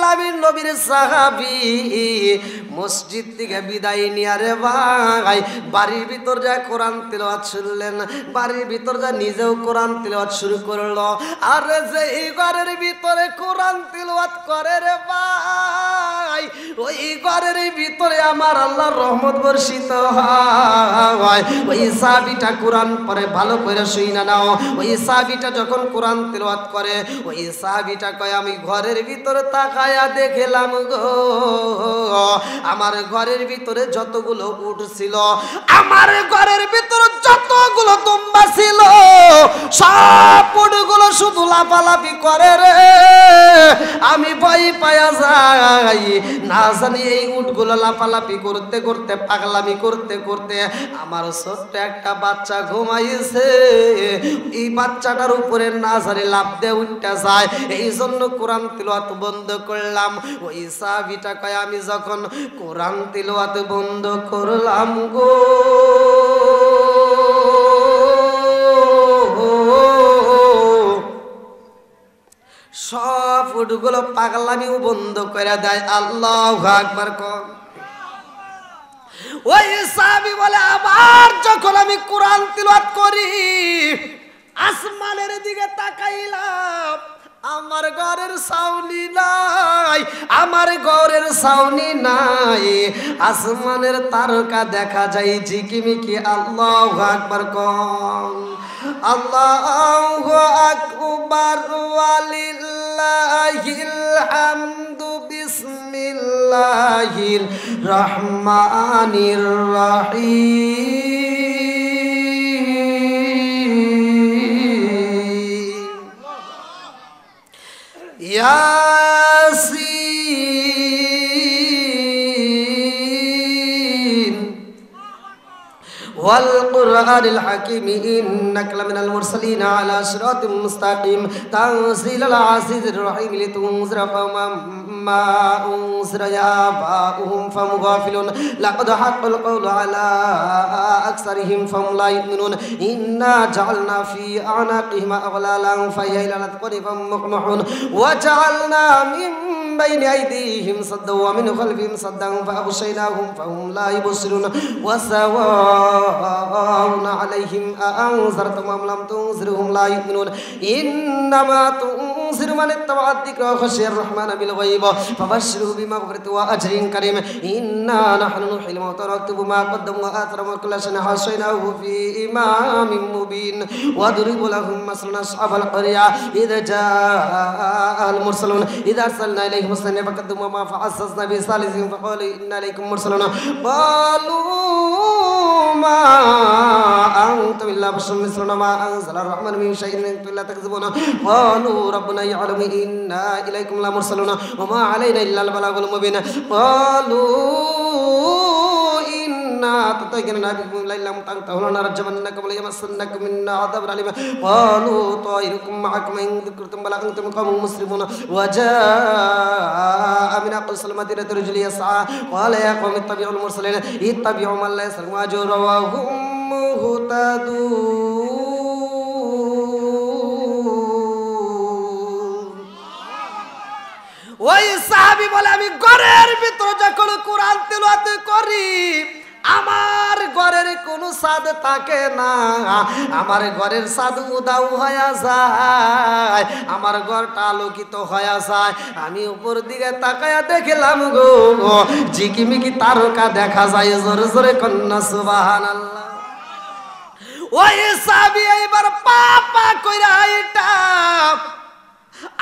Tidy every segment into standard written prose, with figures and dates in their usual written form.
আলামিন নবীর সাহাবী মসজিদ থেকে বিদায় নিয়ে রে ভাই বাড়ির ভিতর যায় কোরআন তিলাওয়াত শুনলেন, বাড়ির ভিতর যা নিজেও কোরআন তিলাওয়াত শুরু করলো। আর যে এই ঘরের ভিতরে কোরআন তিলাওয়াত করে রে ভাই, ওই ঘরের ভিতরে আমার আল্লাহর রহমত বর্ষিত হয়। ওই সাহাবীটা কোরআন পড়ে, ভালো করে শুইনা নাও। ওই সাহাবীটা যখন কোরআন তিলাওয়াত করে, ওই সাহাবীটা কয় আমি ঘরের ভিতরে তাকায়া দেখলাম গো, আমার ঘরের ভিতরে যতগুলো উট ছিল, আমার ঘরের ভিতরে যতগুলো দুম্বা ছিল, সব উটগুলো শুধু লাফালাফি করে রে। আমি ভয় পায়া যাই, না জানি এই উটগুলো লাফালাফি করতে করতে, পাগলামি করতে করতে আমার ছোট্ট একটা বাচ্চা ঘুমাইছে, এই বাচ্চাটার উপরে না জানি লাফ দিয়ে উঠতে যায়। এই জন্য কোরআন তিলাওয়াত বন্ধ করলাম। ওই সাহাবীটা কয় আমি যখন কোরআন তিলাওয়াত বন্ধ করলাম গো, সব উটগুলো পাগলামিও বন্ধ করে দেয়। আল্লাহু আকবার কর। ওই সাহাবী বলে আবার যখন আমি কোরআন তিলাওয়াত করি, আসমানের দিকে তাকাইলাম, আমার ঘরের ছাউনি নাই, আমার ঘরের ছাউনি নাই, আসমানের তারকা দেখা যায় ঝিকিমিকি। আল্লাহু আকবার কর। আল্লাহু আকবার ওয়ালিল্লাহিল হামদু। বিসমিল্লাহির রহমানির রহিম। ইয়াসিন ওয়াল কুরআনিল হাকিম ইন্নাকা লামিনাল মুরসালিন আলা সিরাতিম মুস্তাকিম তানজিলাল আজিজির রহিম লিতুনজিরা কওমান মা উনজিরা আবাউহুম ফাহুম গাফিলুন লাকাদ হাক্কাল কওলু আলা আকসারিহিম ফাহুম লা ইউমিনুন ইন্না জাআলনা ফি আনাকিহিম আগলালান ফাহিয়া ইলা আযকারিহিম মুকমাহুন ওয়া জাআলনা মিন বাইনি আইদিহিম সাদ্দান ওয়া মিন খালফিহিম সাদ্দান ফাআগশায়নাহুম ফাহুম লা ইবসিরুন ওয়া সাওয়াউন আলাইহিম আনজারতাহুম আম লাম তুনজিরহুম লা ইউমিনুন ইন্নামা তুনজিরু মান ইত্তাবাআ যিকরা ওয়া খাশিয়ার রাহমানা বিল গায়ব ফাবাশশিরহু বিমাগফিরাতিন ওয়া আজরিন কারীম ইন্না নাহনু নুহয়িল মাউতা ওয়া নাকতুবু মা কদ্দামু ওয়া আথরাহু ওয়া কুল্লা শাইইন হাসায়নাহু ফি ইমামিন মুবিন ওয়া দুরিবু লাহুম মাসালান আসহাবাল ক্বরিয়া ইযা জাআল মুরসালুন ইযা আরসালনা ইলাইহিম মুরসালিন ফাকাদ্দামু মা ফাআসাসনা বিসালিসিহিম ফাকালু ইন্না ইলাইকুম মুরসালুন ক্বালু মা আনতা ইল্লা বাশারুম মিসলুনা মা আনজালার রাহমানু মিন শাইইন আনতুম লা তাকযিবুন ক্বালু রাব্বুনা ইয়া'লামু ইন্না ইলাইকুম লা মুরসালুন ওয়া মা আলাইনা ইল্লা আল বালাগুল মুবিন ক্বালু ইন্না তাতায়্যারনা বিকুম লা ইল্লা মুতান্তাহুনা রাজ্জামান্নাকুম লা ইয়ামাসসান্নাকুম মিন্না আযাবুন আলীম ক্বালু তায়িরুকুম মা'akum ইন যুকরতুম বালা আনতুম কওmun মুসরিফুন ওয়া জা'a মিন aqsal madinati rajulun yas'a qala ya qawmi ittabi'ul mursalin ittabi'u man la yasrimu ajra wa hum muhtadun। ওই সাহাবী বলে আমি ঘরের ভিতর যখন কোরআন তিলাওয়াত করি, আমার ঘরের কোনো ছাদ থাকে না, আমার ঘরের ছাদ উদাও হয়ে যায়, আমার ঘরটা আলোকিত হয়ে যায়। আমি উপর দিকে তাকায়া দেখলাম গো, ঝিকিমিকি তারকা দেখা যায়। জোরে জোরে কন্যা সুবহানাল্লাহ। ওই সাহাবী এইবার পাপা কইরা এটা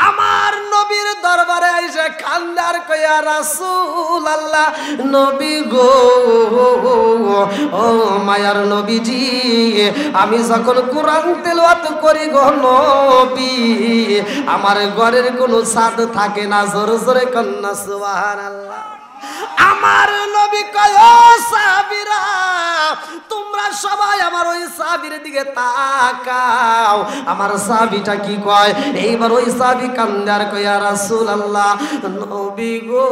আমার নবীর দরবারে আইসা খান্দার কইয়া রাসূলুল্লাহ, নবী গো, ও মায়ার নবীজি, আমি যখন কোরআন তেলাওয়াত করি গো নবী, আমার ঘরের কোনো ছাদ থাকে না। জোরে জোরে কন্যা সুবহানাল্লাহ। আমার নবী কয় ও সাহাবীরা, তোমরা সবাই আমার ওই সাহাবীর দিকে তাকাও। আমার সাহাবীটা কি কয়, এইবার ওই সাহাবী কান্দার কয় রাসূলুল্লাহ, নবী গো,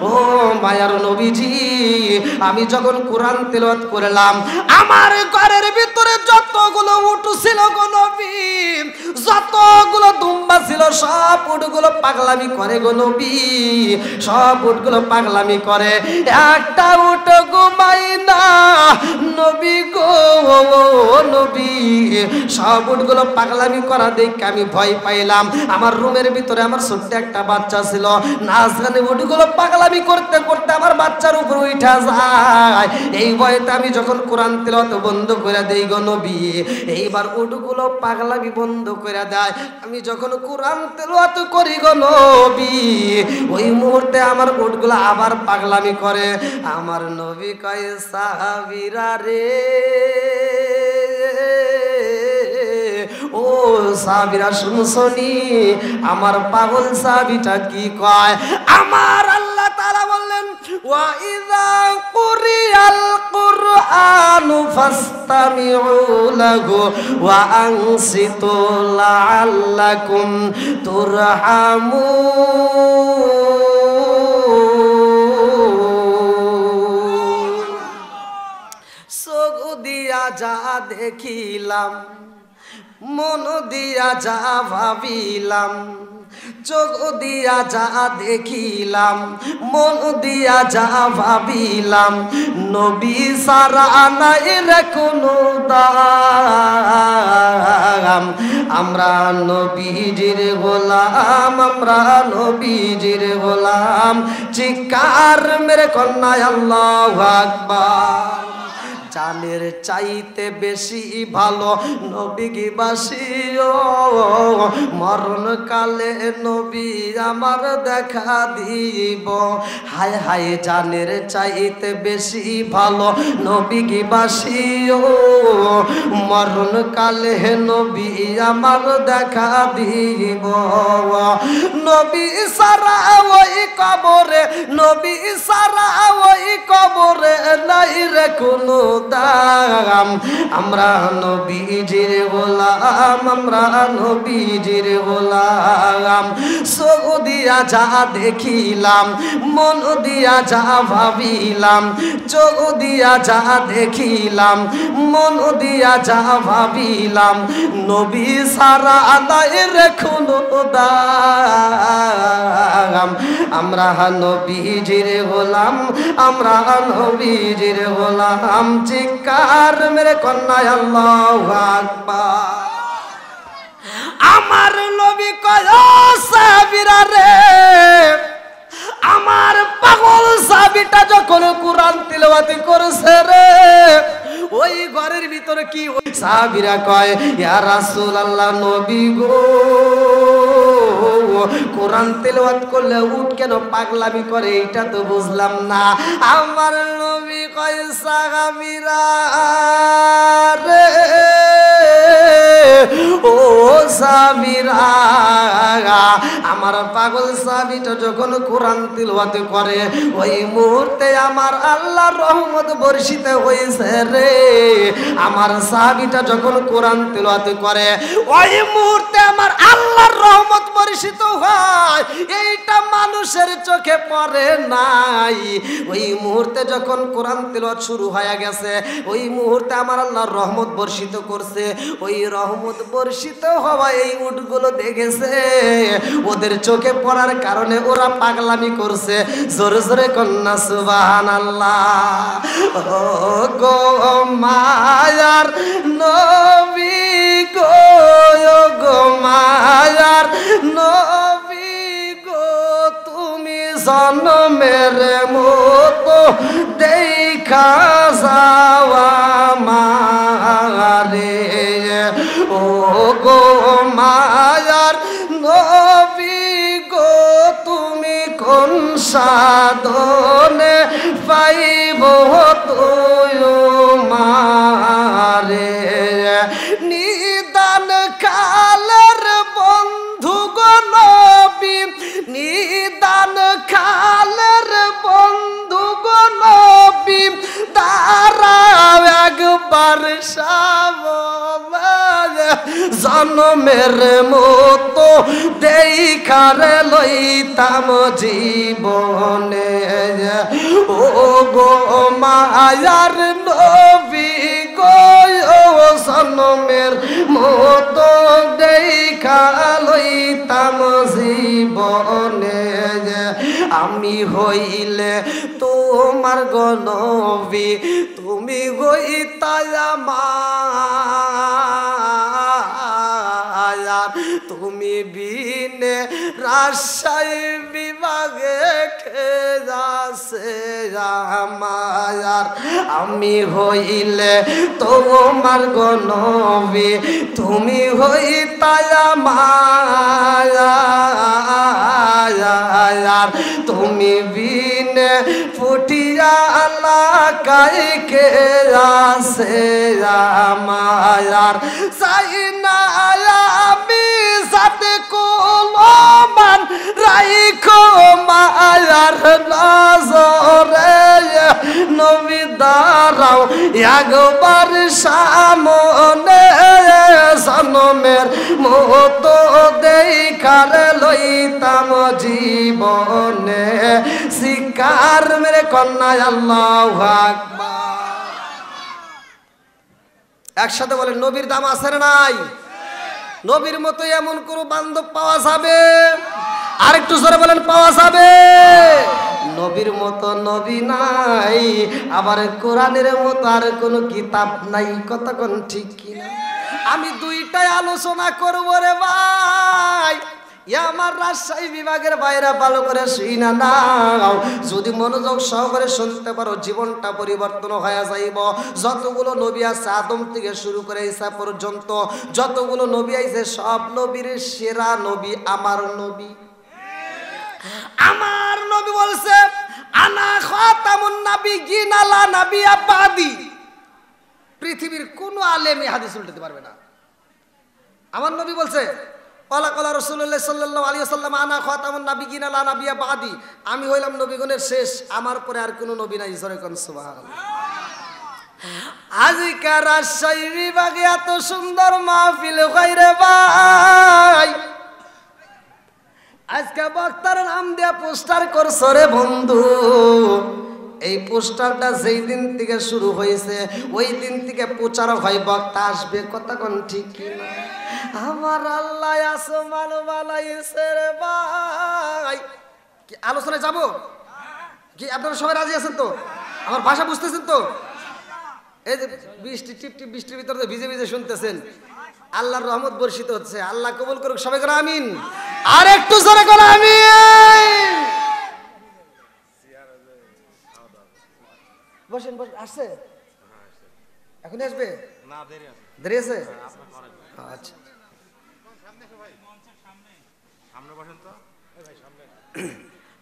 ও মায়ার নবীজি, আমি যখন কোরআন তেলাওয়াত করলাম, আমার ঘরের ভিতরে যতগুলো উট ছিল গো নবী, যতগুলো দুম্বা ছিল সব উটগুলো পাগলামি করে গো নবী, সব উটগুলো পাগলামি করে। একটা উট ঘুমাই না নবী গো নবী, সব উটগুলো পাগলামি করা দেখে আমি ভয় পাইলাম। আমার রুমের ভিতরে আমার ছোট্ট একটা বাচ্চা ছিল, না জানি উটগুলো পাগলামি করতে করতে আমার বাচ্চার উপর উঠা যায়। এই ভয়তে আমি যখন কোরআন তেলাওয়াত বন্ধ করে দেই গো নবী, এইবার উটগুলো পাগলামি বন্ধ করে দেয়। আমি যখন কোরআন তেলাওয়াত করি গো নবী, ওই মুহূর্তে আমার উটগুলো আবার পাগলামি করে। আমার নবী কয় সাহাবীরা রে, ও সাহাবীরা শুনছনি আমার পাগল সাহাবীটা কি কয়? আমার আল্লাহ তাআলা বললেন ওয়া ইযা কুরিয়াল কুরআনু ফাসতামিউ লাহু ওয়া আনসিতু লাআল্লাকুম তুরহামুন। চোখ দিয়া যা দেখিলাম, মন দিয়া যা ভাবিলাম, চোখ দিয়া যা দেখিলাম, মন দিয়া যা ভাবিলাম, নবী সারা নাই রে কোনো দাম। আমরা নবীজির গোলাম, আমরা নবীজির গোলাম। চিৎকার মেরে কন্যা আল্লাহু আকবার। জানের চাইতে বেশি ভালো নবীকে বাসিও, মরণ কালে নবী আমার দেখা দিব। হায় হায় জানের চাইতে বেশি ভালো নবীকে বাসিও, মরণ কালে নবী আমার দেখা দিব। নবী সারা ওই কবরে, নবী সারা ওই কবরে নাই রে কোনো দাম। আমরা নবীজির গোলাম, আমরা নবীজির গোলাম। চোখ দিয়া যা দেখিলাম, মন দিয়া যা ভাবিলাম, চোখ দিয়া যা দেখিলাম, মন দিয়া যা ভাবিলাম, নবী সারা নাই রে কোনো দাম। আমরা নবীজির গোলাম, আমরা নবীজির গোলাম। চিৎকার মেরে কন্যা আল্লাহু আকবার। আমার নবী কয় ও সাহাবীরা রে, আমার পাগল সাহাবীটা যখন কোরআন তিলাওয়াত করছে রে, ওই ঘরের ভিতরে কি ওই সাহাবীরা কয় ইয়া রাসূলুল্লাহ নবী গো, কোরআন তেলাওয়াত করলে উট কেন পাগলামি করে এটা তো বুঝলাম না। আমার নবী কয় সাহাবীরা রে, ও সাহাবীরা, আমার পাগল সাহাবীটা যখন কোরআন তিলাওয়াত করে ওই মুহূর্তে আমার আল্লাহর রহমত বর্ষিত হয়েছে রে। আমার সাহাবীটা যখন কোরআন তিলাওয়াত করে ওই মুহূর্তে আমার আল্লাহর রহমত বর্ষিত হয়, এইটা মানুষের চোখে পড়ে নাই। ওই মুহূর্তে যখন কোরআন তিলাওয়াত শুরু হয়ে গেছে, ওই মুহূর্তে আমার আল্লাহর রহমত বর্ষিত করছে। ওই রহমত বর্ষিত হওয়া এই উটগুলো দেখেছে, ওদের চোখে পড়ার কারণে ওরা পাগলামি করছে। জোরে জোরে কন্যা সুবহানাল্লাহ। ও গো মায়ার নবী গো, গো মায়ার নবী গো, তুমি জন্মের মতো দেখা যাওয়া মারে। ও গো মায়ার নবী গো, তুমি কোন সাধনে পাইব তোমারে। নিদান কালের বন্ধু গো নবী, নিদান কালের বন্ধু গো নবী, দাঁড়াও একবার সামনে, জন্মের মতো দেখার লইতাম জীবনে। ও গো মায়ার নবী গো, জন্মের মতো দেখা জীবনে আমি হইলে তোমার গো নবী তুমি হইতাই আমার তুমি বিনে রাজশাহী বিভাগে খেদাছে আমার আমি হইলে তোমার গো নবী তুমি হইতাই আমার তুমি বিনে ফুটিয়া লাগাই কে আছে আমার চাই না আমি সাথে কোলমান রাইখো মায়ার নজরে নবী দাঁড়াও একবার সামনে জনমের মতো দেখার লইতাম জীবনে শিকার মেরে কন্যা আল্লাহু আকবার। একসাথে বলেন নবীর দাম আছে না নাই? নবীর মতো এমন কোন বান্ধব পাওয়া যাবে? আরেকটু জোরে বলেন পাওয়া যাবে? নবীর মতো নবী নাই, আবার কোরআনের মতো আর কোনো কিতাব নাই। কথা কোন ঠিক কিনা? আমি দুইটাই আলোচনা করব রে ভাই। আমার রাজশাহী বিভাগের বাইরে ভালো করে শুইনা নাও, যদি মনোযোগ সহকারে শুনতে পারো জীবনটা পরিবর্তন হয়ে যাইব। যতগুলো নবী আছে আদম থেকে শুরু করে ঈসা পর্যন্ত যতগুলো নবী আইছে সব নবীর সেরা নবী আমার নবী। আমার নবী বলছে আনা খাতামুন নাবিয়্যিন লা নাবিয়্যা বাদি। পৃথিবীর কোন আলেম এই হাদিস উল্টাতে পারবে না। আমার নবী বলছে ক্বালা ক্বালা রাসূলুল্লাহ সাল্লাল্লাহু আলাইহি ওয়াসাল্লাম আনা খাতামুন নাবিয়্যিন লা নাবিয়্যা বাদি। আমি হইলাম নবীগণের শেষ, আমার পরে আর কোনো নবী নাই। জোরে কোন সুবহানাল্লাহ। আজকে রাজশাহী বিভাগে এত সুন্দর মাহফিল হয় রে ভাই। আজকে বক্তার নাম দিয়া পোস্টার করছো রে বন্ধু। এই পোস্টারটা যেই দিন থেকে শুরু হয়েছে ওই দিন থেকে প্রচার হয় বক্তা আসবে। কথা কোন ঠিক কিনা? আমার আল্লাহ আসমান বানাইছে রে ভাই। কি আলোচনায় যাব কি? আপনারা সবাই রাজি আছেন তো? আমার ভাষা বুঝতেছেন তো? এই যে বৃষ্টি টিপ টিপ বৃষ্টির ভিতরে ভিজে ভিজে শুনতেছেন, আল্লাহর রহমত বর্ষিত হচ্ছে। আল্লাহ কবুল করুক। সবাই করে আমিন। আর একটু জোরে করে আমিন। বসেন বসেন। আসছে? এখনই আসবে না? দেরি আছে? আচ্ছা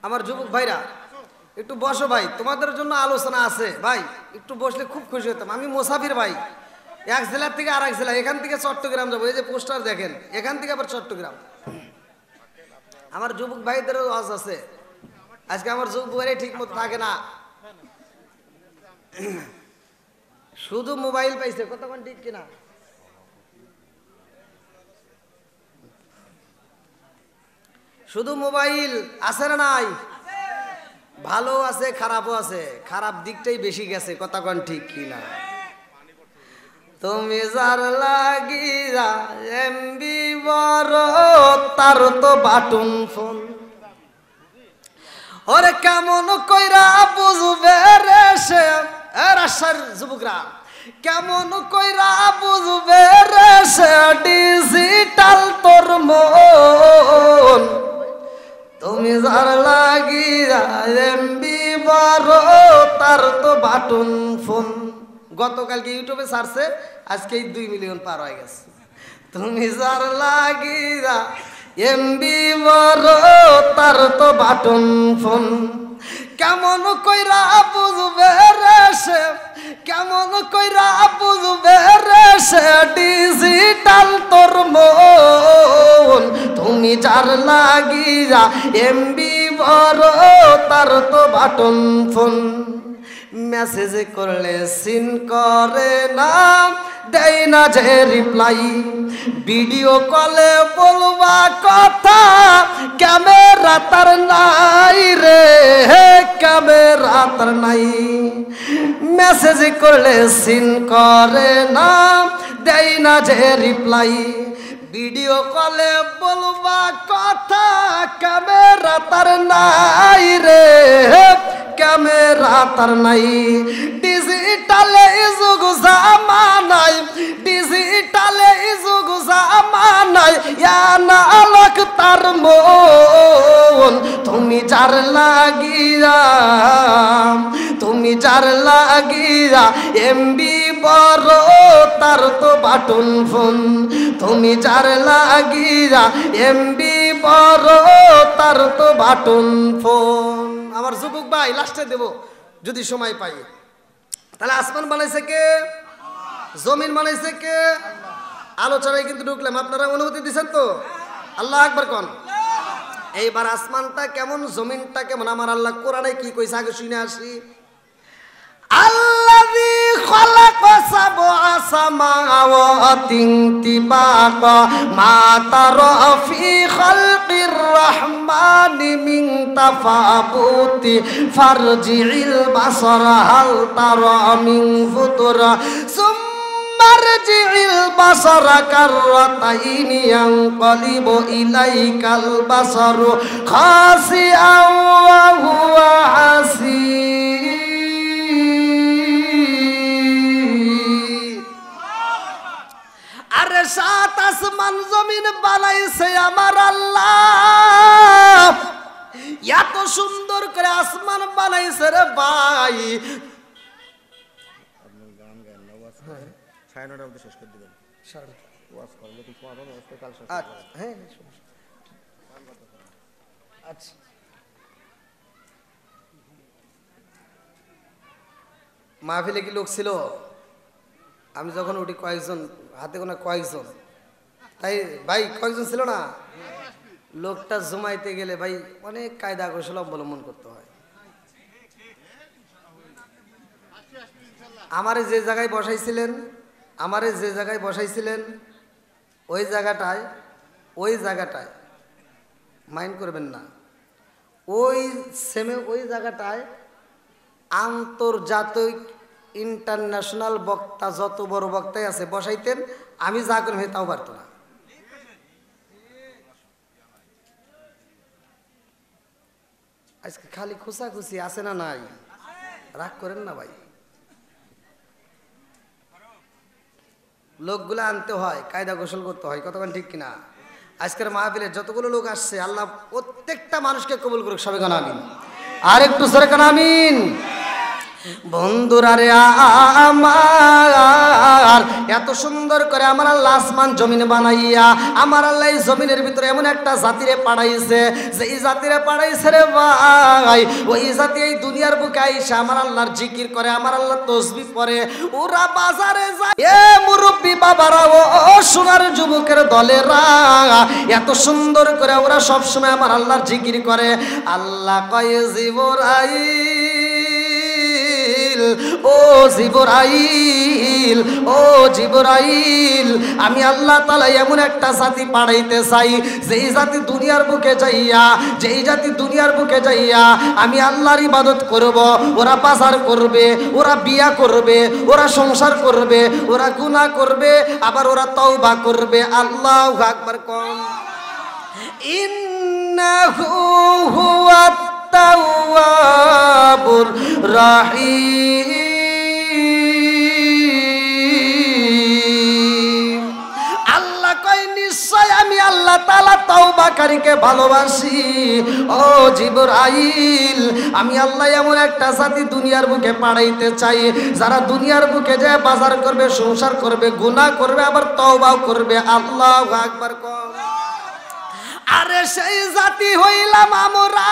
আমার যুবক ভাইরা একটু বসো ভাই, তোমাদের জন্য আলোচনা আছে ভাই। একটু বসলে খুব খুশি হতাম। আমি মুসাফির ভাই, এক জেলার থেকে আর এক জেলা, এখান থেকে চট্টগ্রাম যাবো। এই যে পোস্টার দেখেন, এখান থেকে আবার চট্টগ্রাম। আমার যুবক ভাইদেরও আজ আছে। আজকে আমার যুবক ভাইরাই ঠিক মতো থাকে না, শুধু মোবাইল পাইছে। কতক্ষণ ঠিক কিনা? শুধু মোবাইল আছে না নাই? ভালো আছে খারাপও আছে, খারাপ দিকটাই বেশি গেছে। কতক্ষণ ঠিক কিনা? তুমি যার লাগিয়া এমবি বড় তার তো বাটন ফোন। ওরে কেমন কইরা বুঝবে রে সে? রাজশাহীর যুবকরা কেমন কইরা বুঝবে রে সে ডিজিটাল তোর মন? তুমি যার লাগিয়া এমবি বড় তার তো বাটন ফোন। গতকালকে ইউটিউবে ছাড়ছে, আজকে 2 মিলিয়ন পার হয়ে গেছে। তুমি যার লাগিয়া এমবি বড় তার তো বাটন ফোন। কেমন কইরা বুঝবে রে সে? কেমন কইরা বুঝবে রে সে ডিজিটাল তোর মন? তুমি যার লাগিয়া এমবি বড় তার তো বাটন ফোন। মেসেজ করলে সিন করে না, দেয় না যে রিপ্লাই। ভিডিও কলে বলবা কথা, ক্যামেরা তার নাই রে, ক্যামেরা তার নাই। মেসেজ করলে সিন করে না, দেয় না যে রিপ্লাই। ভিডিও কলে বলবা কথা, ক্যামেরা তার নাই রে, ক্যামেরা তার নাই। ডিজিটালে যুগ জামানায়, ডিজিটালে যুগ জামানায় না আলোক তার মন। তুমি যার লাগিয়া, তুমি যার লাগিয়া এমবি বড় তার তো বাটন ফোন। তুমি যার লাগিয়া এমবি বড় তার তো বাটন ফোন। আমার যুবক ভাই লাস্টে দেব যদি সময় পাই। তাহলে আসমান বানাইছে কে? জমিন বানাইছে কে? আলোচনায় কিন্তু ঢুকলাম, আপনারা অনুমতি দিচ্ছেন তো? আল্লাহ আকবার কোন। এইবার আসমানটা কেমন, জমিনটা কেমন, আমার আল্লাহ কোরআনে কি কইছে আগে শুনে আসি। আল্লাযী খালাকা সাবআ সামাওয়াতিন তিবাকা মা তারা ফি খালকির রাহমানি মিন তাফাবুতি ফারজি'ল বাসারা হাল তারা মিন ফুতুর মারজি'ল বাসারা কাররাতাইনি ইয়ানকালিবু ইলাইকাল বাসারু খাসিআন ওয়া হুয়া হাসীর। আরে সাত আসমান জমিন বানাইছে আমার আল্লাহ, এত সুন্দর করে আসমান বানাইছে রে ভাই। মাহফিলে কি লোক ছিল? আমি যখন উঠি কয়েকজন, হাতে গোনা কয়েকজন, তাই ভাই কয়েকজন ছিল না? লোকটা জমাইতে গেলে ভাই অনেক কায়দা কৌশল অবলম্বন করতে হয়। আমারে যে জায়গায় বসাইছিলেন, আমারে যে জায়গায় বসাইছিলেন ওই জায়গাটায়, ওই জায়গাটায় মাইন্ড করবেন না, ওই সেমে ওই জায়গাটায় আন্তর্জাতিক ইন্টারন্যাশনাল বক্তা যত বড় বক্তাই আছে বসাইতেন, আমি যা করি তাও পারত না। আজকে খালি খুশাখুশি আছে না নাই? রাগ করেন না ভাই, লোকগুলা আনতে হয়, কায়দা কৌশল করতে হয়, কতক্ষণ ঠিক কিনা? আজকের মাহফিলে যতগুলো লোক আসছে আল্লাহ প্রত্যেকটা মানুষকে কবুল করুক, সবাই কান আমিন। আর একটু সরে কান আমিন। বন্ধুরা রে আমার, এত সুন্দর করে আমার আল্লাহ আসমান জমিন বানাইয়া আমার আল্লাহ এই জমিনের ভিতরে এমন একটা জাতিরে পাঠাইছে, যে এই জাতিরে পাঠাইছে রে ভাই, ওই জাতি এই দুনিয়ার বুকে আইসা আমার আল্লাহর জিকির করে, আমার আল্লাহ তসবিহ পড়ে। ওরা বাজারে যায়, এ মুরব্বী বাবারা, ও সোনার যুবকের দলেরা, এত সুন্দর করে ওরা সবসময় আমার আল্লাহর জিকির করে। আল্লাহ কয় জিবরাইল, ও জিবরাইল, ও জিবরাইল, আমি আল্লাহ তাআলা এমন একটা জাতি পাঠাইতে চাই, যেই জাতি দুনিয়ার বুকে যাইয়া, যেই জাতি দুনিয়ার বুকে যাইয়া আমি আল্লাহর ইবাদত করব, ওরা বাজার করবে, ওরা বিয়া করবে, ওরা সংসার করবে, ওরা গুনাহ করবে, আবার ওরা তওবা করবে। আল্লাহু আকবার কোন। ইন্নাহু হুয়াত তাওয়াবুর রাহিম। আল্লাহ কয় নিশ্চয় আমি আল্লাহ তাআলা তওবাকারীকে ভালোবাসি। ও জিবরাইল, আমি আল্লাহ এমন একটা জাতি দুনিয়ার বুকে পাঠাইতে চাই, যারা দুনিয়ার বুকে যায় বাজার করবে, সংসার করবে, গুনাহ করবে, আবার তওবাও করবে। আল্লাহু আকবার কর। আরে সেই জাতি হইলাম আমরা,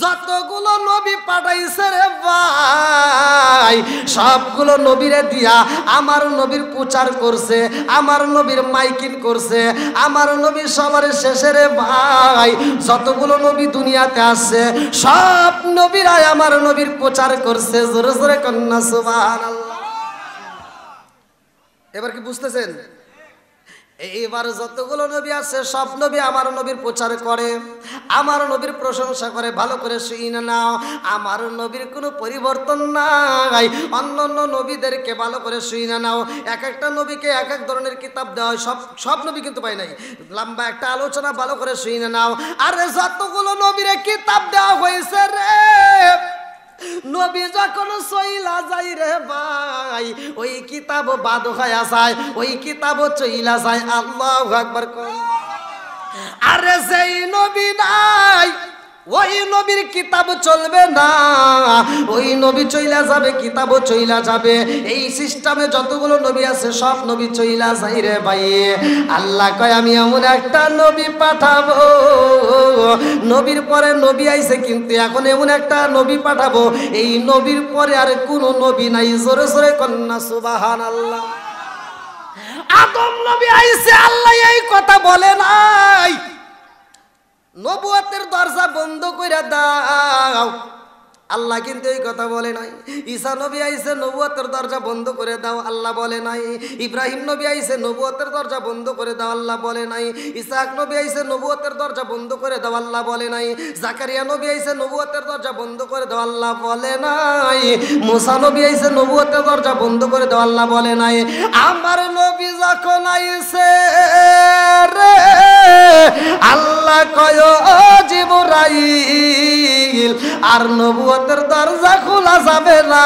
যতগুলো নবী পাঠাইছে রে ভাই, সবগুলো নবীরে দিয়া আমার নবীর প্রচার করছে, আমার নবীর মাইকিং করছে, আমার নবী সবার শেষে রে ভাই, যতগুলো নবী দুনিয়াতে আসছে সব নবীরাই আমার নবীর প্রচার করছে। জোরে জোরে কন্যা সুবহানাল্লাহ। এবার কি বুঝতেছেন? এইবার যতগুলো নবী আছে সব নবী আমার নবীর প্রচার করে, আমার নবীর প্রশংসা করে। ভালো করে শুনে নাও, আমার নবীর কোনো পরিবর্তন নাই। অন্য অন্য নবীদেরকে ভালো করে শুনে নাও, এক একটা নবীকে এক এক ধরনের কিতাব দেওয়া হয়। সব নবী কিন্তু পাই নাই, লম্বা একটা আলোচনা, ভালো করে শুনে নাও। আরে যতগুলো নবীরে কিতাব দেওয়া হয়েছে রে, নবী যখন চইলা যাই রে ভাই, ওই কিতাব বাদ হয়ে যায়, ওই কিতাব চইলা যায়। আল্লাহু আকবার। আরে যেই নবী নাই ওই নবীর কিতাব চলবে না, ওই নবী চইলা যাবে, কিতাবও চইলা যাবে। এই সিস্টেমে যতগুলো নবী আছে সব নবী চইলা যাই রে ভাই। আল্লাহ কয় আমি এমন একটা নবী পাঠাবো, নবীর পরে নবী আইছে কিন্তু এখন এমন একটা নবী পাঠাবো, এই নবীর পরে আর কোনো নবী নাই। জোরে জোরে কন্যা সুবহানাল্লাহ। আদম নবী আইছে, আল্লাহ এই কথা বলে নাই নবুয়তের দরজা বন্ধ কইরা দাও, আল্লাহ কিন্তু এই কথা বলে নাই। ঈসা নবী আইছে, নবুয়তের দরজা বন্ধ করে দাও, আল্লাহ বলে নাই। ইব্রাহিম নবী আইছে, নবুয়তের দরজা বন্ধ করে দাও, আল্লাহ বলে নাই। ইসহাক নবী আইছে, নবুয়তের দরজা বন্ধ করে দাও, আল্লাহ বলে নাই। জাকারিয়া নবী আইছে, নবুয়তের দরজা বন্ধ করে দাও, আল্লাহ বলে নাই। মুসা নবী আইছে, নবুয়তের দরজা বন্ধ করে দাও, আল্লাহ বলে নাই। আমার নবী যখন আইছে রে, আল্লাহ কয় ও জিবরাইল, আর নবুয়তের দরজা খোলা যাবে না,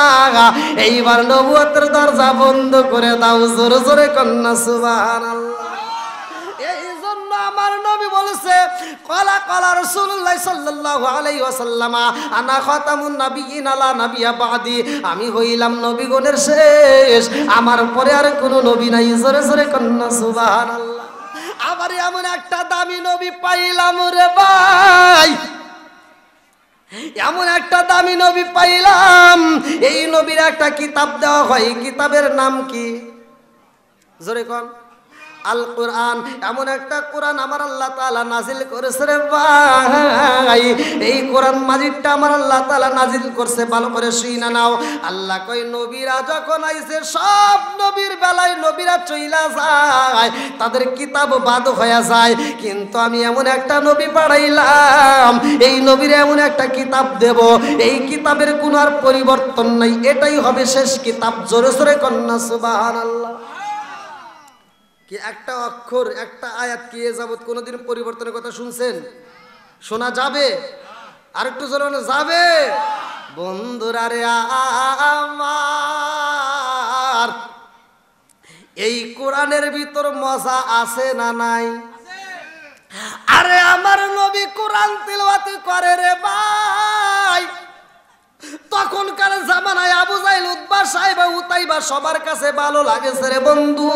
এইবার নবুয়তের দরজা বন্ধ করে দাও। জোরে জোরে কন্যা সুবহানাল্লাহ। এই জন্য আমার নবী বলেছে, কলা কলা রাসূলুল্লাহ সাল্লাল্লাহু আলাইহি ওয়াসাল্লাম, আনা খাতামুন নাবিয়িন লা নাবিয়্যা বাদি, আমি হইলাম নবীগণের শেষ, আমার পরে আর কোনো নবী নাই। জোরে জোরে কন্যা সুবহানাল্লাহ। আবার এমন একটা দামি নবী পাইলাম রে ভাই, এমন একটা দামি নবী পাইলাম, এই নবীর একটা কিতাব দেওয়া হয়। কিতাবের নাম কি? জোরে কোন। আল কোরআন। এমন একটা কোরআন আমার আল্লাহ তাআলা নাজিল করেছে রে ভাই, এই কোরআন মাজিদটা আমার আল্লাহ তাআলা নাজিল করছে। ভালো করে শুইনা নাও। আল্লাহ কই নবীরা যখন আইছে সব নবীর বেলায় নবীরা চইলা যায়, তাদের কিতাব বাদ হয়ে যায়, কিন্তু আমি এমন একটা নবী পাঠাইলাম, এই নবীর এমন একটা কিতাব দেব, এই কিতাবের কোনো আর পরিবর্তন নাই, এটাই হবে শেষ কিতাব। জোরে জোরে কন্যা সুবহানাল্লাহ। কি একটা অক্ষর, একটা আয়াত কি এ যাবত কোনোদিন পরিবর্তনের কথা শুনছেন? শোনা যাবে? আরেকটু জোরে যাবে? বন্ধুরা রে আমার, এই কোরআনের ভিতর মজা আছে না নাই? আরে আমার নবী কোরআন তিলাওয়াত করে রে ভাই, তখনকার জামানায় আবু জাহেল, উতবা, সাইবা, উতাইবা সবার কাছে ভালো লাগেছে রে বন্ধু,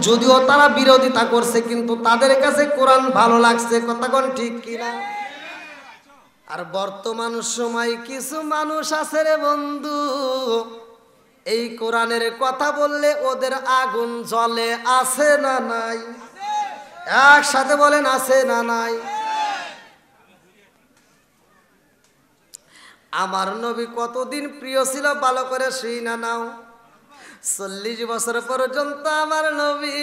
যদিও তারা বিরোধিতা করছে, কিন্তু তাদের কাছে কোরআন ভালো লাগছে। কথা কোন ঠিক কিনা? আর বর্তমান সময় কিছু মানুষ আছে রে বন্ধু, এই কোরআনের কথা বললে ওদের আগুন জ্বলে। আছে না নাই? একসাথে বলেন, আছে না নাই? আমার নবী কতদিন প্রিয় ছিল ভালো করে শুইনা নাও। 40 বছর পর্যন্ত আমার নবী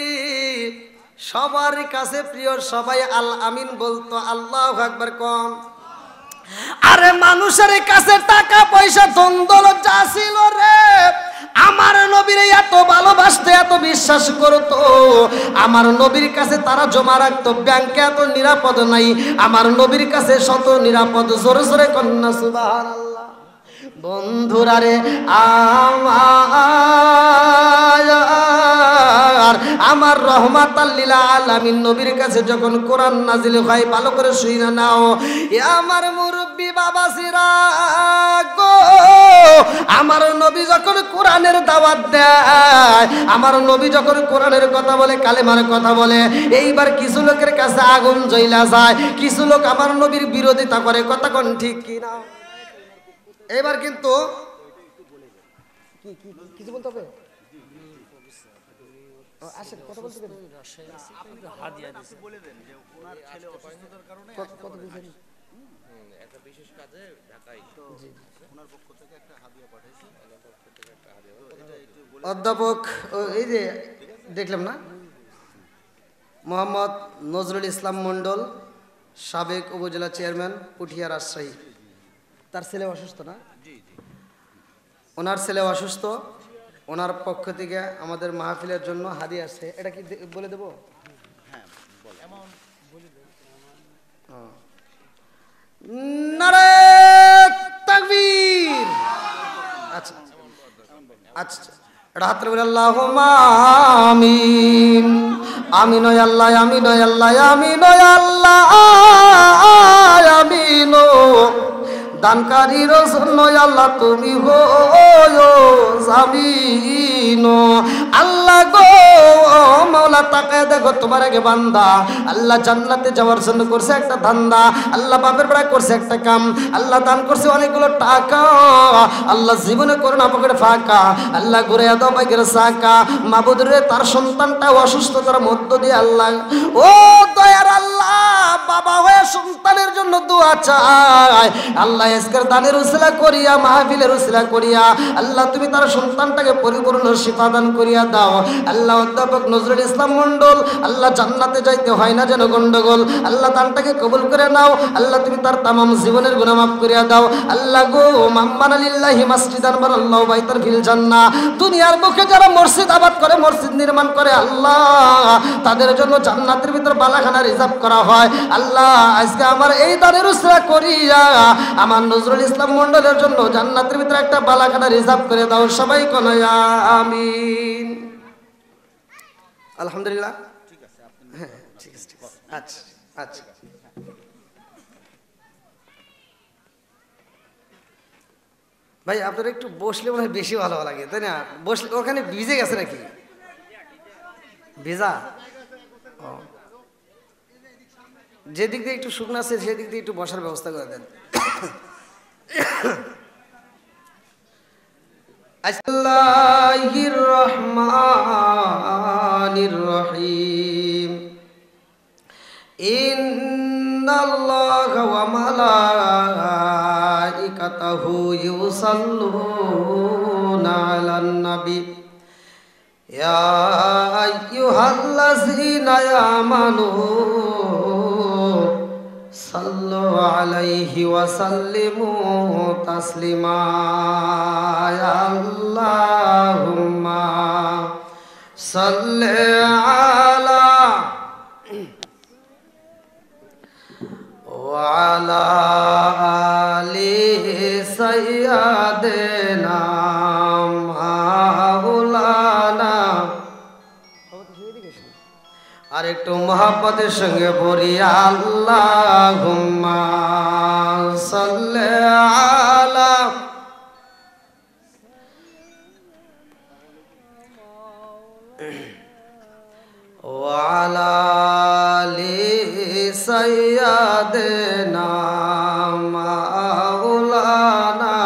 সবার কাছে প্রিয়, সবাই আল আমিন বলতো। আল্লাহু আকবার কম। আরে মানুষের কাছে টাকা পয়সা ধন দৌলত যা ছিল রে, আমার নবীর এত ভালোবাসতো, এত বিশ্বাস করতো, আমার নবীর কাছে তারা জমা রাখতো। ব্যাংকে এত নিরাপদ নাই, আমার নবীর কাছে শত নিরাপদ। জোরে জোরে কন্যা সুবহানাল্লাহ। বন্ধুরা রে আমার রহমাতাল লিল আলামিন নবীর কাছে যখন কোরআন নাজিল হয়, ভালো করে শুইনা নাও। এ আমার মুরব্বি বাবাজিরা গো, আমার নবী যখন কোরআনের দাওয়াত দেয়, আমার নবী যখন কোরআনের কথা বলে, কালেমার কথা বলে, এইবার কিছু লোকের কাছে আগুন জ্বলা যায়, কিছু লোক আমার নবীর বিরোধিতা করে। কথা কোন ঠিক কিনা? এবার কিন্তু কিছু বলতে হবে। আসেন কথা বলতে দেন। হাদিয়া দিতে বলে দেন যে ওনার ছেলে অসুস্থতার কারণে কত দিবেন একটা বিশেষ কাজে ঢাকায়, তো ওনার পক্ষ থেকে একটা হাদিয়া পাঠাইছে, ওনার পক্ষ থেকে একটা হাদিয়া। অধ্যাপক এই যে দেখলাম না, মোহাম্মদ নজরুল ইসলাম মণ্ডল, সাবেক উপজেলা চেয়ারম্যান, পুঠিয়া, রাজশাহী। তার ছেলে অসুস্থ না? ওনার ছেলে অসুস্থ। ওনার পক্ষ থেকে আমাদের মাহফিলের জন্য হাদিয়া আছে। এটা কি বলে দেবো? নারে তাকবীর। আচ্ছা আচ্ছা, এটা হাত বলে আল্লাহুম্মা আমিন। আমিন ও আল্লাহ, আমিন ও আল্লাহ, আমিন ও আল্লাহ, আমিন। দানকারীর জন্য আল্লাহ তুমি হো জামিন। আল্লাহ গো মাওলা তাকায় দেখো তোমার আগে বান্দা আল্লাহ জান্নাতে যাওয়ার জন্য করছে একটা ধান্দা, আল্লাহ বাপের বেড়া করছে একটা কাম, আল্লাহ দান করছে অনেকগুলো টাকা, আল্লাহ জীবনে করে না পকেটে ফাঁকা, আল্লাহ ঘুরে দাও বাইকের চাকা। মাবুদরে তার সন্তানটা অসুস্থতার মধ্য দিয়ে আল্লাহ ও দয়ার আল্লাহ বাবা হয়ে সন্তানের জন্য দোয়া চায়। আল্লাহ আজকের দানের উসিলা করিয়া মাহফিলের উসিলা করিয়া আল্লাহ তুমি তার সন্তানটাকে পরিপূর্ণ শিফা দান করিয়া দাও। আল্লাহ অধ্যাপক নজরুল ইসলাম মণ্ডল আল্লাহ জান্নাতে যাইতে হয় না যেন গন্ডগোল, আল্লাহ দানটাকে কবুল করে নাও। আল্লাহ তুমি তার তামাম জীবনের গুনাহ মাফ করিয়া দাও। আল্লাহ গো মাম্মানা লিল্লাহি মাসজিদান বানাল্লাহু বাইতান ফিল জান্নাহ। দুনিয়ার মুখে যারা মসজিদ আবাদ করে, মসজিদ নির্মাণ করে আল্লাহ তাদের জন্য জান্নাতের ভিতর বালাখানা রিজার্ভ করা হয়। আল্লাহ আজকে আমার এই দানের উসিলা করিয়া আমার নজরুল ইসলাম মণ্ডলের জন্য জান্নাতের ভিতরে একটা বালাখানা রিজার্ভ করে দাও। সবাই কোন আমিন। আলহামদুলিল্লাহ। হ্যাঁ ঠিক আছে, ঠিক আছে। আচ্ছা আচ্ছা, ভাই আপনারা একটু বসলে মনে হয় বেশি ভালো লাগে, তাই না? বসলে ওখানে ভিজে গেছে নাকি? ভিজা? ও, যেদিক দিয়ে একটু শুকনো আছে সেদিক দিয়ে একটু বসার ব্যবস্থা করে দেন। আল্লাহির রহমানির রহিম। ইন্নাল্লাহা ওয়া মালাইকাতাহু ইউসাল্লুনা আলান নবী ইয়া আইয়ুহাল্লাযীনা আমানু সাল্লু আলাইহি ওয়া সাল্লিমু তাসলিমা। আল্লাহুম্মা সাল্লি আলা ওয়া আলা আলি সাইয়্যিদিনা মাওলানা। আর একটু মোহাব্বতের সঙ্গে পড়ি আল্লাহুম্মা সাল্লি আলা ওয়া আলা আলি সাইয়্যিদিনা মাওলানা।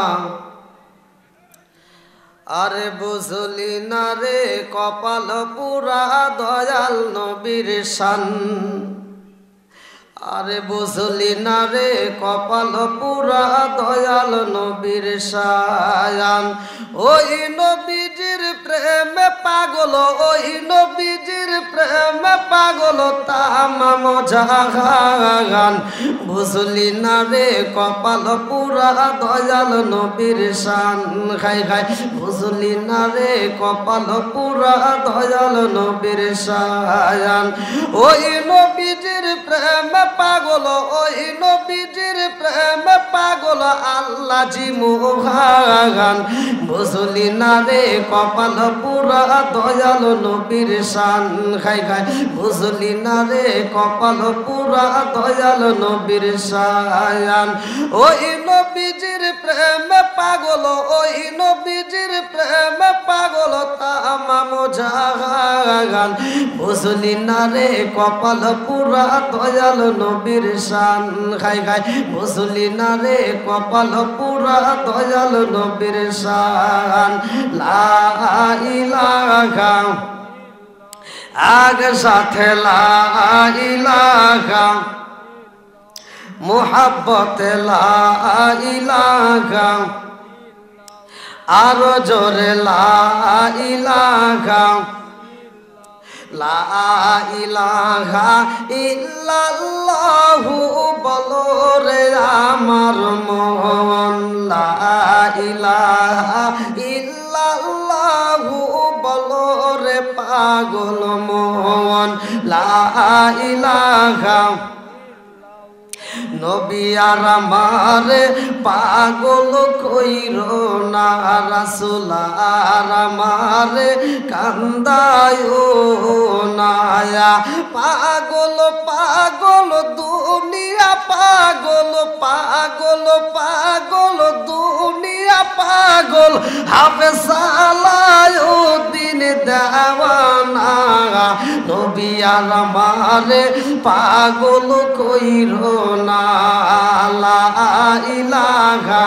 আরে বুঝলি না রে কপাল পুরা দয়াল নবীর শান। আরে বুঝলি না রে কপাল পুরা দয়াল নবীর শান। ওই নবীজির প্রেমে পাগল, ওই নবীজির প্রেমে পাগল তামাম জাহান। বুঝলি না রে কপাল পুরা দয়াল নবীর শান। খাই খাই বুঝলি না রে কপাল পুরা দয়াল নবীর শান। ওই নবীজির প্রেমে পাগল, ওই নবীজির প্রেমে পাগল আল্লাহ জি মুহান। বুঝলি না রে কপাল পুরা দয়াল নবীর শান। খাই খাই বুঝলি না রে কপাল পুরা দয়াল নবীর শান। ওই নবীজির প্রেমে পাগল, ওই নবীজির প্রেমে পাগল তামাম জাহান। বুঝলি না রে কপাল পুরা দয়াল নবীর শান। খাই খাই বুঝলি না রে কপাল পুরা দয়াল নবীর শান। লা ইলাহা আগে সাথে লা ইলাহা মুহাব্বতে লা ইলাহা আরো জোরে লা ইলাহা লা ইলাহা ইল্লাল্লাহু বলো রে আমার মন, লা ইলাহা ইল্লাল্লাহু বলো রে পাগল মন, লা ইলাহা। নবী আর আমারে পাগল কইরো না, রাসূল আর আমারে কান্দায়ো না। পাগল পাগল দুনিয়া, পাগল পাগল পাগল দুনিয়া, পাগল হাফেজ সালাউদ্দিন দেওয়ানা। নবী আর আমারে পাগল কইরো না, লা ইলাহা।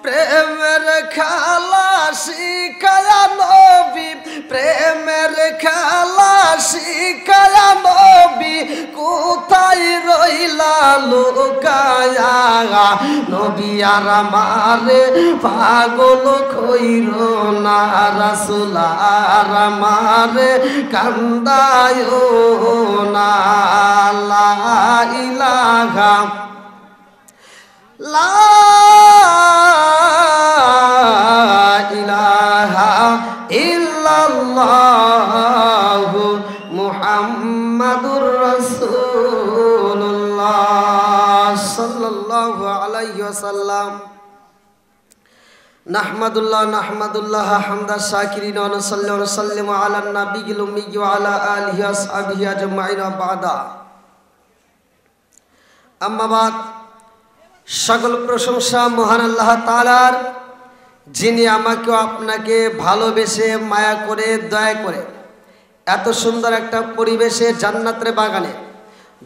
প্রেমের খেলা শিখায়া নবী, প্রেমের খেলা শিখায়া নবী, কোথায় রইলা লুকায়া। নবী আর আমারে পাগল কইরো না, রাসূল আর আমারে কান্দায়ো না, লা ইলাহা। লা ইলাহা ইল্লাল্লাহু মুহাম্মাদুর রাসূলুল্লাহ সাল্লাল্লাহু আলাইহি ওয়াসাল্লাম। নাহমাদুল্লাহ হামদা শাকিরিন ওয়া নুসাল্লি ওয়া নুসাল্লিমু আলা নাবিয়িল উম্মি ওয়া আলা আলিহি ওয়া আসহাবিহি আজমাইন ওয়া বা'দা। আম্মা বাদ। সকল প্রশংসা মহান আল্লাহ তাআলার, যিনি আমাকে আপনাকে ভালোবেসে মায়া করে দয়া করে এত সুন্দর একটা পরিবেশে জান্নাতের বাগানে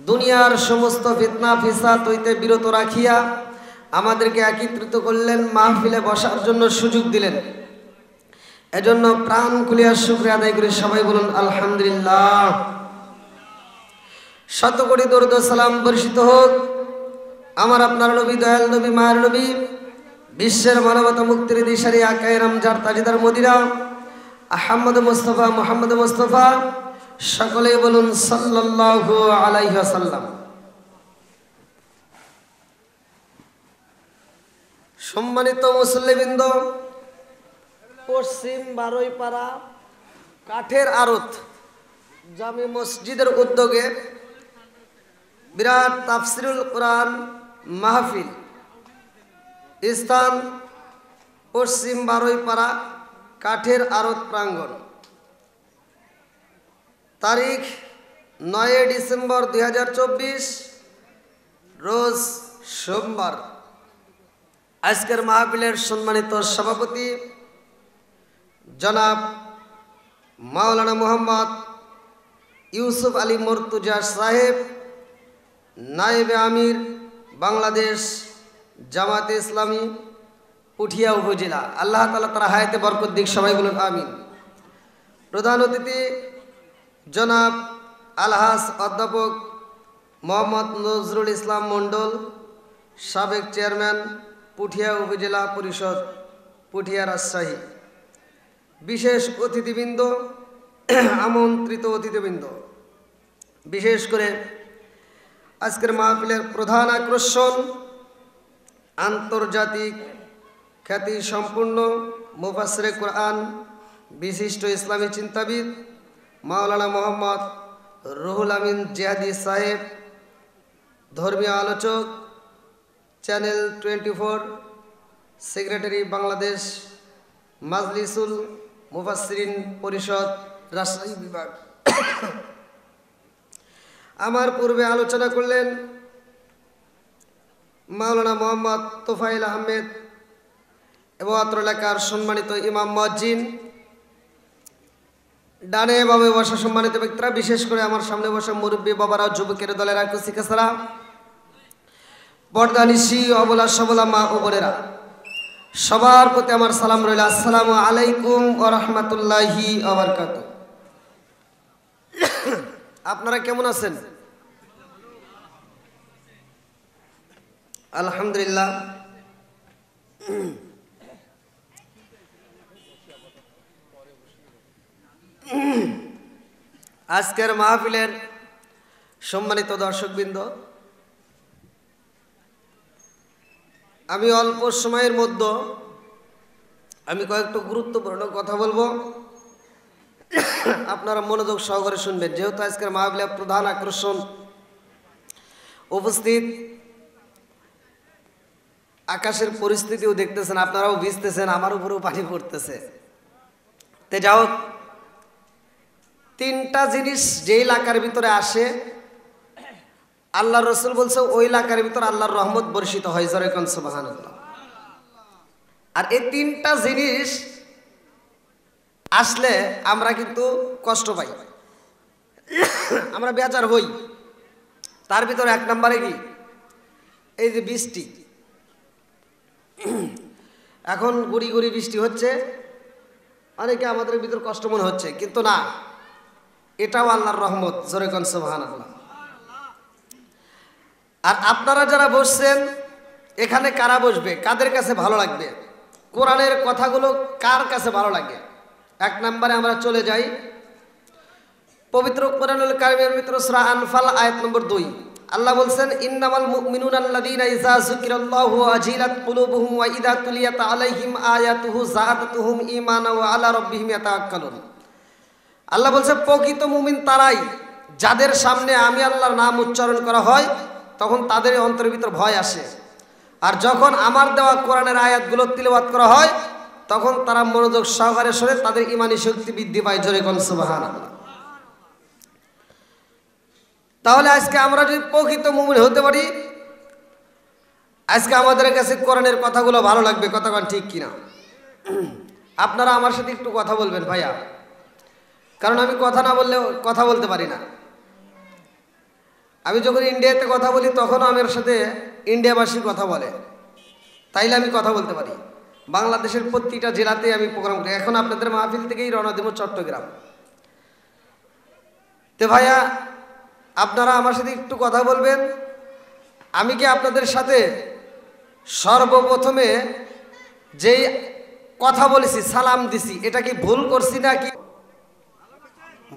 দুনিয়ার সমস্ত ফিতনা ফিসাদ হইতে বিরত রাখিয়া আমাদেরকে একত্রিত করলেন, মাহফিলে বসার জন্য সুযোগ দিলেন। এজন্য প্রাণ খুলিয়া শুকরিয়া আদায় করি। সবাই বলুন আলহামদুলিল্লাহ। শত কোটি দরুদ ও সালাম বর্ষিত হোক আমার আপনার নবী, দয়াল নবী, মায়ের নবী, বিশ্বের মানবতা মুক্তির দিশারি আকায়ে রামজার তাজিদার মদিনা আহমদ মুস্তাফা মুহাম্মদ মুস্তাফা। সকলেই বলুন সাল্লাল্লাহু আলাইহি ওয়াসাল্লাম। সম্মানিত মুসল্লিবৃন্দ, পশ্চিম বারৈপাড়া কাঠের আড়ত জামি মসজিদের উদ্যোগে বিরাট তাফসিরুল কোরআন মাহফিল, স্থান পশ্চিম বারৈপাড়া কাঠের আড়ত প্রাঙ্গণ। তারিখ 9 ডিসেম্বর 2024, রোজ সোমবার। আজকের মাহফিলের সম্মানিত সভাপতি জনাব মাওলানা মোহাম্মদ ইউসুফ আলী মর্তুজা সাহেব, নায়েবে আমির বাংলাদেশ জামাতে ইসলামী পুঠিয়া উপজেলা। আল্লাহ তাআলা তার হায়াতে বরকত দিক। সবাই বলুন আমিন। প্রধান অতিথি জনাব আলহাজ অধ্যাপক মোহাম্মদ নজরুল ইসলাম মণ্ডল, সাবেক চেয়ারম্যান পুঠিয়া উপজেলা পরিষদ, পুঠিয়া, রাজশাহী। বিশেষ অতিথিবৃন্দ, আমন্ত্রিত অতিথিবৃন্দ, বিশেষ করে আজকের মাহফিলের প্রধান আকর্ষণ আন্তর্জাতিক খ্যাতি সম্পূর্ণ মুফাসসিরে কোরআন, বিশিষ্ট ইসলামী চিন্তাবিদ মাওলানা মোহাম্মদ রুহুল আমিন জিহাদি সাহেব, ধর্মীয় আলোচক, চ্যানেল 24, সেক্রেটারি বাংলাদেশ মাজলিসুল মুফাসসিরিন পরিষদ, রাজশাহী বিভাগ। আমার পূর্বে আলোচনা করলেন মাওলানা মোহাম্মদ তোফাইল আহমেদ এবং অত্র এলাকার সম্মানিত ইমাম মুয়াজ্জিন। ডানে বামে বসা সম্মানিত ব্যক্তিরা, বিশেষ করে আমার সামনে বসা মুরব্বী বাবারা, যুবকের দলেরা, কুচিকাছাড়া, পর্দানিশি, অবলা সবলা মা ও বোনেরা, সবার প্রতি আমার সালাম রইল। আসসালামু আলাইকুম ওয়া রাহমাতুল্লাহি ওয়া বারাকাতুহু। আপনারা কেমন আছেন? আলহামদুলিল্লাহ। আজকের মাহফিলের সম্মানিত দর্শকবৃন্দ, আমি অল্প সময়ের মধ্যে আমি কয়েকটা গুরুত্বপূর্ণ কথা বলবো, আপনারা মনোযোগ সহকারে শুনবেন। যেহেতু আজকের মাহফিলের প্রধান আকর্ষণ উপস্থিত, আকাশের পরিস্থিতিও দেখতেছেন, আপনারাও ভিজতেছেন, আমার উপরেও পানি পড়তেছে। তে যাও, তিনটা জিনিস যে এলাকার ভিতরে আসে আল্লাহর রাসূল বলছে ওই এলাকার ভিতর আল্লাহর রহমত বর্ষিত হয়। জোরে কোন সুবহানাল্লাহ। আর এই তিনটা জিনিস আসলে আমরা কিন্তু কষ্ট পাই, আমরা বেজার হই। তার ভিতরে এক নম্বরে কি, এই যে বৃষ্টি। এখন গুড়ি গুড়ি বৃষ্টি হচ্ছে, অনেকে আমাদের ভিতর কষ্ট মনে হচ্ছে, কিন্তু না, এটাও আল্লাহর রহমত। জোরে কোন সুবহানাল্লাহ। আর আপনারা যারা বসছেন এখানে, কারা বসবে, কাদের কাছে ভালো লাগবে, কোরআনের কথাগুলো কার কাছে ভালো লাগে? এক নম্বরে আমরা চলে যাই পবিত্র কোরআনুল কারীমের ভিতরে সূরা আনফাল আয়াত নম্বর 2। আল্লাহ বলছেন, ইন্নামাল মুমিনুনা আল্লাযীনা ইযা যুকিরাল্লাহু ওয়াজিলাত কুলুবুহুম ওয়া ইযা তুলিয়াত আলাইহিম আয়াতুহু যাআদাতুহুম ঈমানা ওয়া আলা রাব্বিহিম ইয়াতাওয়াক্কালুন। আল্লাহ বলছে, প্রকৃত মুমিন তারাই যাদের সামনে আমি আল্লাহর নাম উচ্চারণ করা হয় তখন তাদের অন্তরের ভিতর ভয় আসে, আর যখন আমার দেওয়া কোরআনের আয়াতগুলো তিলাওয়াত করা হয় তখন তারা মনোযোগ সহকারে শুনে তাদের ঈমানি শক্তি বৃদ্ধি পায়। জোরে কোন সুবহানাল্লাহ। তাহলে আজকে আমরা যদি প্রকৃত মুমিন হতে পারি, আজকে আমাদের কাছে কোরআনের কথাগুলো ভালো লাগবে। কথা কোন ঠিক কিনা? আপনারা আমার সাথে একটু কথা বলবেন ভাইয়া, কারণ আমি কথা না বললে কথা বলতে পারি না। আমি যখন ইন্ডিয়াতে কথা বলি তখনও আমার সাথে ইন্ডিয়াবাসী কথা বলে, তাইলে আমি কথা বলতে পারি। বাংলাদেশের প্রতিটা জেলাতে আমি প্রোগ্রাম করি। এখন আপনাদের মাহফিল থেকেই রওনা দেব চট্টগ্রাম। তো ভাইয়া, আপনারা আমার সাথে একটু কথা বলবেন। আমি কি আপনাদের সাথে সর্বপ্রথমে যেই কথা বলেছি, সালাম দিছি, এটা কি ভুল করছি নাকি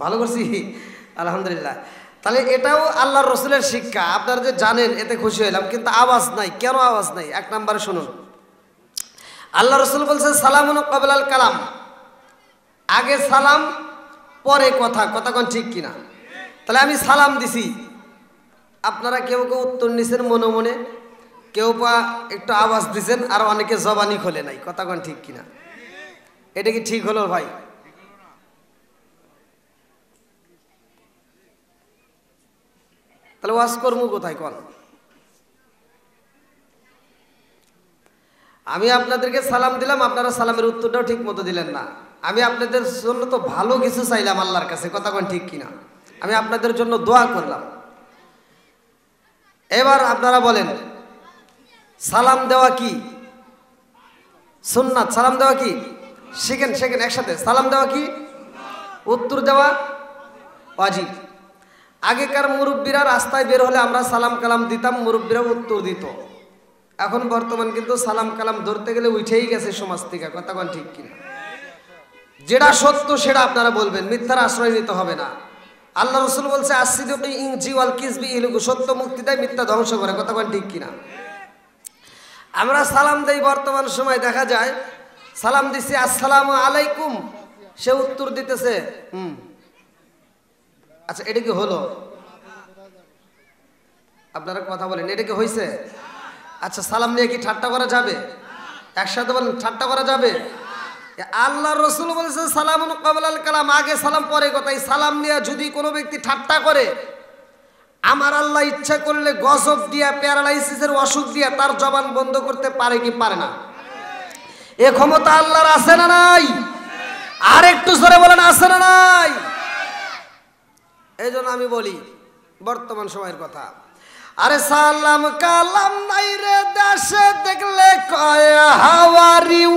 ভালো করছি? আলহামদুলিল্লাহ। তাহলে এটাও আল্লাহর রাসূলের শিক্ষা, আপনারা যে জানেন এতে খুশি হলাম। কিন্তু আওয়াজ নাই, কেন আওয়াজ নাই? এক নম্বরে শুনুন, আল্লাহ রাসূল বলছেন সালামুন ক্বাবলাল কালাম, আগে সালাম পরে কথা। কথা কোন ঠিক কিনা? তাহলে আমি সালাম দিছি, আপনারা কেউ কেউ উত্তর নিছেন মনে মনে, কেউ বা একটু আওয়াজ দিছেন, আর অনেকে জবানি খোলে নাই। কথা কোন ঠিক কিনা? এটা কি ঠিক হলো ভাই? তাহলে ওয়াজ কর্ম কোথায় কোন? আমি আপনাদেরকে সালাম দিলাম, আপনারা সালামের উত্তরটাও ঠিক মতো দিলেন না। আমি আপনাদের জন্য তো ভালো কিছু চাইলাম আল্লাহর কাছে। কথা কোন ঠিক কিনা? আমি আপনাদের জন্য দোয়া করলাম। এবার আপনারা বলেন, সালাম দেওয়া কি সুন্নাত? সালাম দেওয়া কি? শিখেন শিখেন একসাথে। সালাম দেওয়া কি? উত্তর দেওয়া ওয়াজিব। আগেকার মুরব্বীরা রাস্তায় বের হলে আমরা সালাম কালাম দিতাম, মুরব্বীরা উত্তর দিত। এখন বর্তমান কিন্তু সালাম কালাম ধরতে গেলে উঠেই গেছে সমাজ থেকে। কথা কোন ঠিক কিনা? যেটা সত্য সেটা আপনারা বলবেন, মিথ্যার আশ্রয় নিতে হবে না। আল্লাহ রাসূল বলছে, আসসিদুকু ইনজি ওয়াল কিযবি ইলগু, সত্য মুক্তি দেয়, মিথ্যা ধ্বংস করে। কথা কোন ঠিক কিনা? আমরা সালাম দেই, বর্তমান সময় দেখা যায় সালাম দিছি আসসালামু আলাইকুম, সে উত্তর দিতেছে আচ্ছা। এটা কি হলো? আপনারা কথা বলেন, এটা কি হয়েছে? আচ্ছা, সালাম নিয়ে কি ঠাট্টা করা যাবে? একসাথে বলেন, ঠাট্টা করা যাবে? আল্লাহর রাসূল বলেছে সালামুন ক্বাবলাল কালাম, আগে সালাম পরে কথা। এই সালাম নিয়ে যদি কোনো ব্যক্তি ঠাট্টা করে, আমার আল্লাহ ইচ্ছা করলে গজব দিয়া, প্যারালাইসিসের অসুখ দিয়া তার জবান বন্ধ করতে পারে কি পারে না? এ ক্ষমতা আল্লাহর আছে না নাই? আর একটু জোরে বলেন, আছে না নাই? এই জন্য আমি বলি বর্তমান সময়ের কথা, আরে সালাম কালাম নাই রে দেশে, দেখলে কয় হাউ আর ইউ,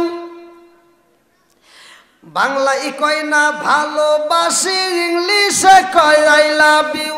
বাংলায় কয় না ভালোবাসি, ইংলিশে কয় আই লাভ ইউ,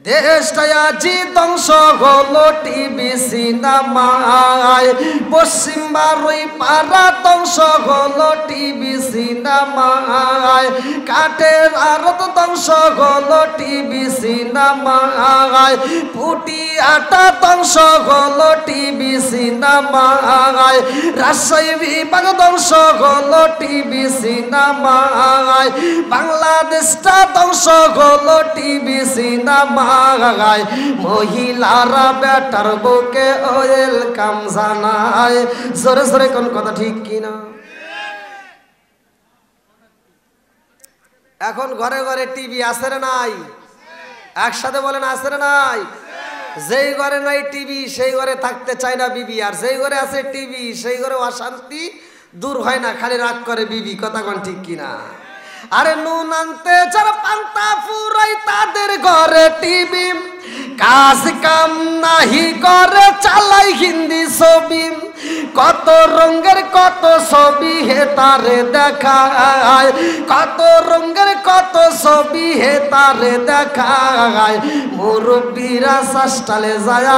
দেশটা আজি ধ্বংস হলো টিভি সিনেমায়, পশ্চিম বারুই পাড়া ধ্বংস হলো টিভি সিনেমায়, কাঠের আড়ত ধ্বংস হলো টিভি সিনেমায়, পুটি আটা ধ্বংস হলো টিভি সিনেমায়, রাজশাহী বিভাগ ধ্বংস হলো টিভি সিনেমায়, বাংলাদেশটা ধ্বংস হলো টিভি সিনেমায়, মহিলারা বেটার বুকে ওয়েলকাম জানায়। জোরে জোরে কোন কথা ঠিক কিনা? এখন ঘরে ঘরে টিভি আছে না নাই? একসাথে বলেন আছে না নাই? যেই ঘরে নাই টিভি সেই ঘরে থাকতে চায় না বিবি, আর যেই ঘরে আছে টিভি সেই ঘরে অশান্তি দূর হয় না, খালি রাগ করে বিবি। কথা কোন ঠিক কিনা? আরে নুন আনতে যারা পান্তা ফুরাই তাদের ঘরে টিভি, কাজ কাম নাহি করে চালাই হিন্দি ছবি, কত রঙের কত ছবি হে তারে দেখায়, কত রঙের কত ছবি হে তারে দেখায়, মুরব্বীরা সাস্টালে যায়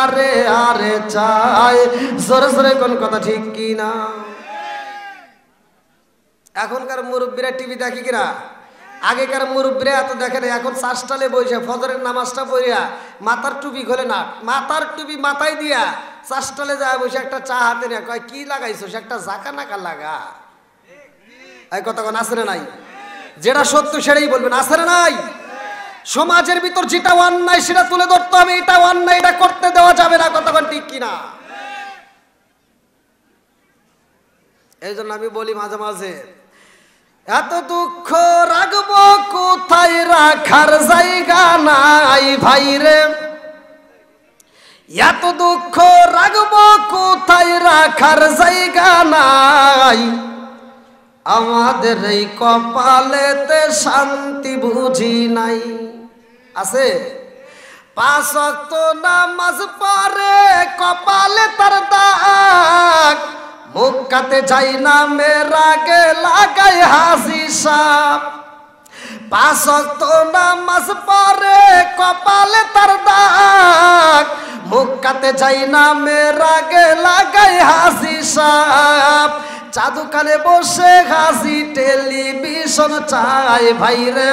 আরে আরে চায়। জোরে জোরে কোন কথা ঠিক কিনা? এখনকার মুরব্বীরা টিভি দেখে কিনা? আগেকার মুরব্বীরা এত দেখে না। এখন চাষটালে বসে ফজরের নামাজটা পড়িয়া মাথার টুপি খোলে না, মাথার টুপি মাথায় দিয়া চাষটালে যায় বসে একটা চা হাতে নিয়ে কয় কি লাগাইছো, সে একটা জাকা নাকা লাগা। এই কথা কোন আছে না নাই? যেটা সত্য সেটাই বলবেন, আছে না নাই? সমাজের ভিতর যেটা অন্যায় সেটা তুলে ধরতে হবে, এটা অন্যায়, এটা করতে দেওয়া যাবে না। কথা কোন ঠিক কিনা? এই জন্য আমি বলি মাঝে মাঝে, এত দুঃখ রাখবো কোথায়, রাখার জায়গা নাই ভাইরে, এত দুঃখ রাখবো কোথায়, রাখার জায়গা নাই, আমাদের এই কপালেতে শান্তি বুঝি নাই। আছে 5 ওয়াক্ত নামাজ পড়ে কপালে তার দাগ, মুক্কাতে যাই না মেরা গে লাগাই হাসি সাপ, 5 ওয়াক্ত নামাজ পড়ে কপালে তার দাগ, মুক্কাতে যাই না মেরা গে লাগাই হাসি সাপ, চাদুকানে বসে হাসি টেলিভিশন চাই ভাইরে,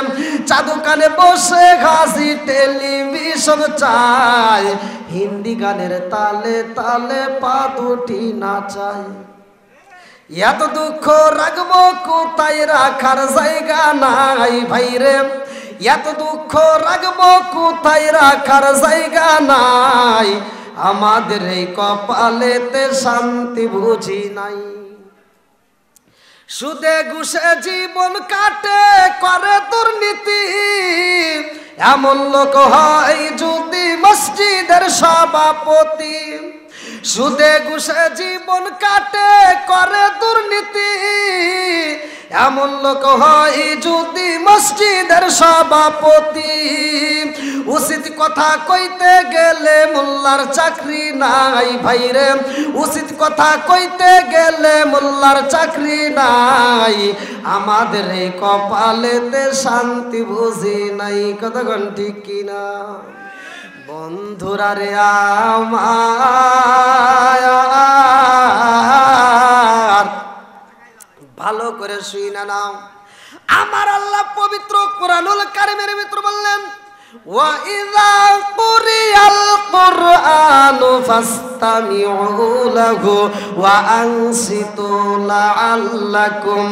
চাদুকানে বসে হাসি টেলিভিশন চাই, হিন্দি গানের তালে তালে পা দুটি নাচাই, এত দুঃখ রাখবো কোথায়, রাখার জায়গা নাই ভাইরে, এত দুঃখ রাখবো কোথায়, রাখার জায়গা নাই, আমাদের এই কপালেতে শান্তি বুঝি নাই, সুদে ঘুষে জীবন কাটে করে দুর্নীতি, এমন লোক হয় যদি মসজিদের সভাপতি, সুদে ঘুষে জীবন কাটে করে দুর্নীতি, এমন লোক হয় যদি মসজিদের সভাপতি, উচিত কথা কইতে গেলে মোল্লার চাকরি নাই ভাইরে, উচিত কথা কইতে গেলে মোল্লার চাকরি নাই, আমাদের এই কপালেতে শান্তি বুঝি নাই। কতক্ষণ ঠিক কিনা? বন্ধুরা রে আমার ভালো করে শুনে নাও, আমার আল্লাহ পবিত্র কোরআনুল কারীমের ভিতর বললেন, ওয়া ইযা কুরিয়াল কুরআনু ফাসতামিউ লাহু ওয়া আনসিতু লাআল্লাকুম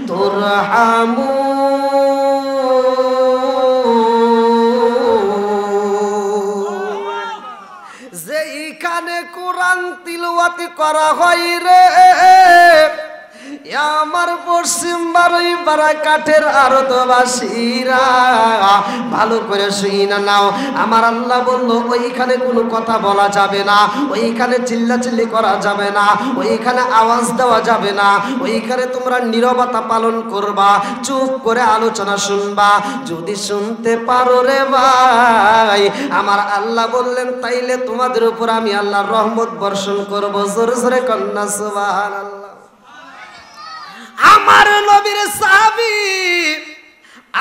তুরহামুন। যেইখানে কোরআন তিলাওয়াত করা হয় রে, আমার পশ্চিম বারুই পাড়া কাঠের আড়তবাসীরা ভালো করে শুনে নাও, আমার আল্লাহ বলল ওইখানে কোনো কথা বলা যাবে না, ওইখানে চিল্লাচিল্লি করা যাবে না, ওইখানে আওয়াজ দেওয়া যাবে না, ওইখানে তোমরা নীরবতা পালন করবা, চুপ করে আলোচনা শুনবা, যদি শুনতে পারো রে ভাই, আমার আল্লাহ বললেন তাইলে তোমাদের উপর আমি আল্লাহর রহমত বর্ষণ করবো। জোরে জোরে কন্যা সুবহানাল্লাহ। আমার নবীর সাহাবী